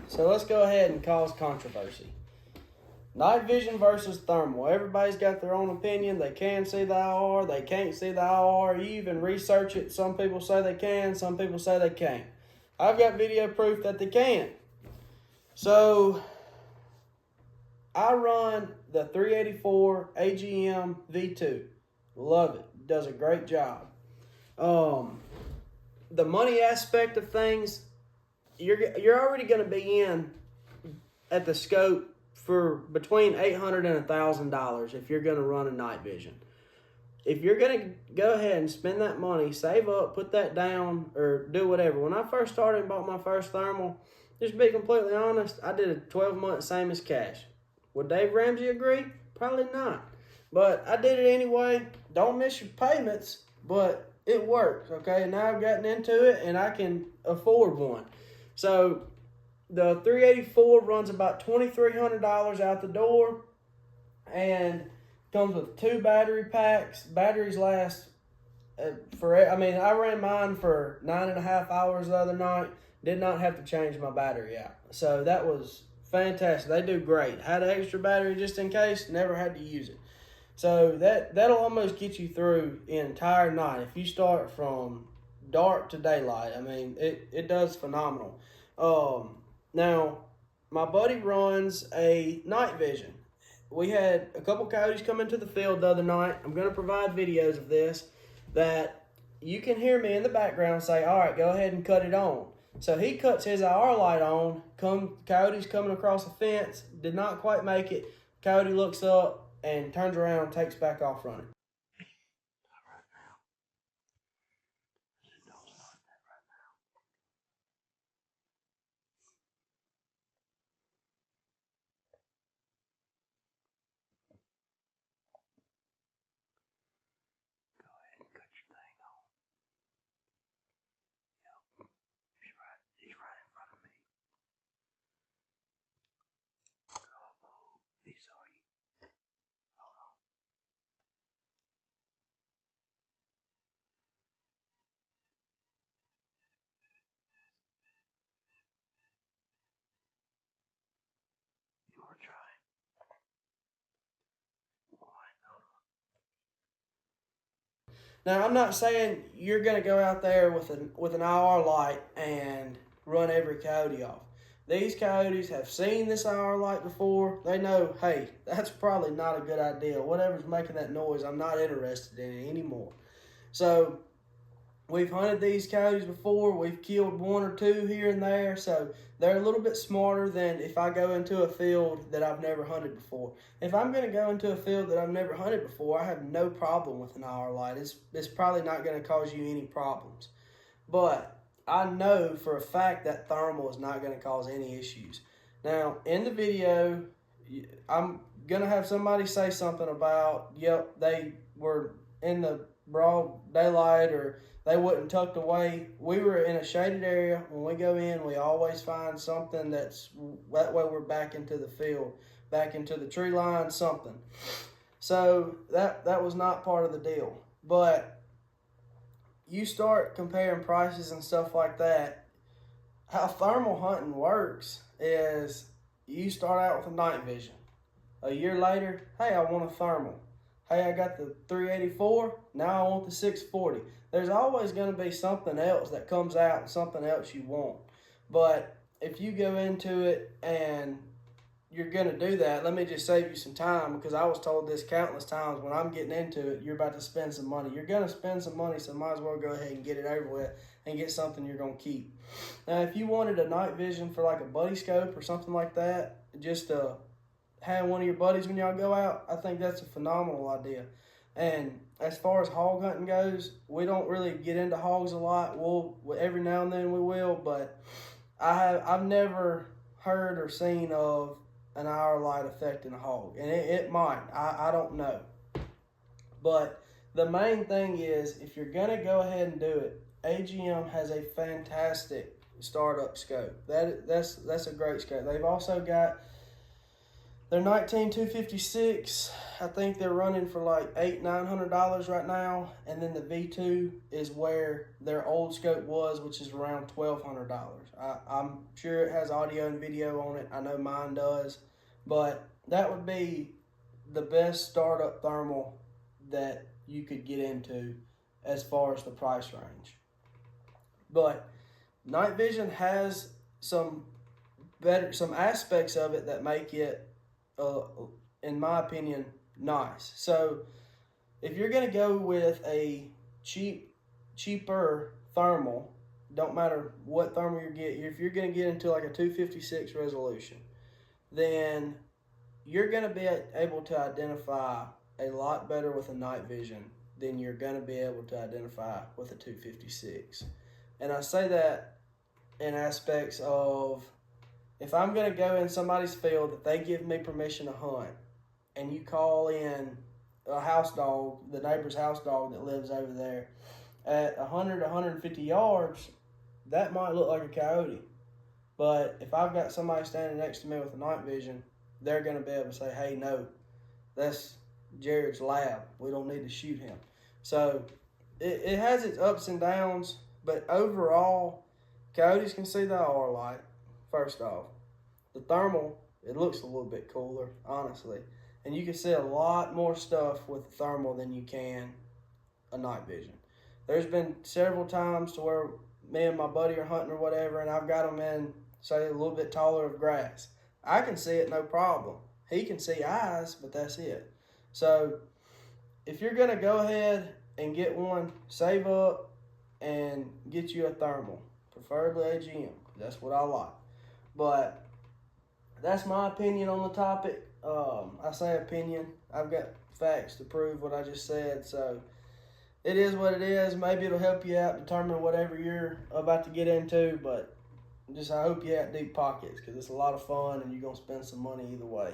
So let's go ahead and cause controversy. Night vision versus thermal. Everybody's got their own opinion. They can see the IR, they can't see the IR. You even research it. Some people say they can, some people say they can't. I've got video proof that they can. So I run the 384 AGM V2. Love it. Does a great job. The money aspect of things, you're already going to be in at the scope for between $800 and $1,000 if you're going to run a night vision. If you're going to go ahead and spend that money, save up, put that down, or do whatever. When I first started and bought my first thermal, just to be completely honest, I did a 12-month same as cash. Would Dave Ramsey agree? Probably not. But I did it anyway. Don't miss your payments, but it works, okay? Now I've gotten into it, and I can afford one. So the 384 runs about $2,300 out the door, and comes with 2 battery packs. Batteries last forever. I mean, I ran mine for 9.5 hours the other night. Did not have to change my battery out. So that was fantastic. They do great. Had an extra battery just in case. Never had to use it. So that'll almost get you through the entire night. If you start from dark to daylight, I mean, it does phenomenal. Now, my buddy runs a night vision. We had a couple coyotes come into the field the other night. I'm going to provide videos of this that you can hear me in the background say, all right, go ahead and cut it on. So he cuts his IR light on. Coyote's coming across the fence. Did not quite make it. Coyote looks up and turns around and takes back off running. Now, I'm not saying you're going to go out there with an IR light and run every coyote off. These coyotes have seen this IR light before. They know, hey, that's probably not a good idea. Whatever's making that noise, I'm not interested in it anymore. So we've hunted these coyotes before. We've killed 1 or 2 here and there. So they're a little bit smarter than if I go into a field that I've never hunted before. If I'm going to go into a field that I've never hunted before, I have no problem with an IR light. It's probably not going to cause you any problems. But I know for a fact that thermal is not going to cause any issues. Now, in the video, I'm going to have somebody say something about, yep, they were in the broad daylight or they wasn't tucked away. We were in a shaded area. When we go in, we always find something that way we're back into the field, back into the tree line, something. So that was not part of the deal. But you start comparing prices and stuff like that. How thermal hunting works is you start out with a night vision. A year later, hey, I want a thermal. Hey, I got the 384, now I want the 640. There's always going to be something else that comes out, something else you want. But if you go into it and you're going to do that, let me just save you some time, because I was told this countless times when I'm getting into it, you're about to spend some money. You're going to spend some money, so might as well go ahead and get it over with and get something you're going to keep. Now, if you wanted a night vision for like a buddy scope or something like that, just to have one of your buddies when y'all go out, I think that's a phenomenal idea. And as far as hog hunting goes, we don't really get into hogs a lot. Every now and then we will, but I've never heard or seen of an IR light affecting a hog, and it might. I don't know. But the main thing is, if you're gonna go ahead and do it, AGM has a fantastic startup scope. That's a great scope. They've also got They're 19,256. I think they're running for like $900 right now, and then the V2 is where their old scope was, which is around $1,200. I'm sure it has audio and video on it. I know mine does, but that would be the best startup thermal that you could get into as far as the price range. But night vision has some aspects of it that make it, in my opinion, nice. So if you're going to go with a cheaper thermal, don't matter what thermal you get, if you're going to get into like a 256 resolution, then you're going to be able to identify a lot better with a night vision than you're going to be able to identify with a 256. And I say that in aspects of, if I'm going to go in somebody's field that they give me permission to hunt, and you call in a house dog, the neighbor's house dog that lives over there, at 100, 150 yards, that might look like a coyote. But if I've got somebody standing next to me with a night vision, they're going to be able to say, hey, no, that's Jared's lab. We don't need to shoot him. So it has its ups and downs, but overall, coyotes can see the IR light, first off. The thermal, it looks a little bit cooler, honestly. And you can see a lot more stuff with the thermal than you can a night vision. There's been several times to where me and my buddy are hunting or whatever, and I've got them in, say, a little bit taller of grass. I can see it no problem. He can see eyes, but that's it. So if you're going to go ahead and get one, save up and get you a thermal, preferably AGM. That's what I like. But that's my opinion on the topic. I say opinion. I've got facts to prove what I just said. So it is what it is. Maybe it'll help you out determine whatever you're about to get into. But I hope you have deep pockets, because it's a lot of fun and you're going to spend some money either way.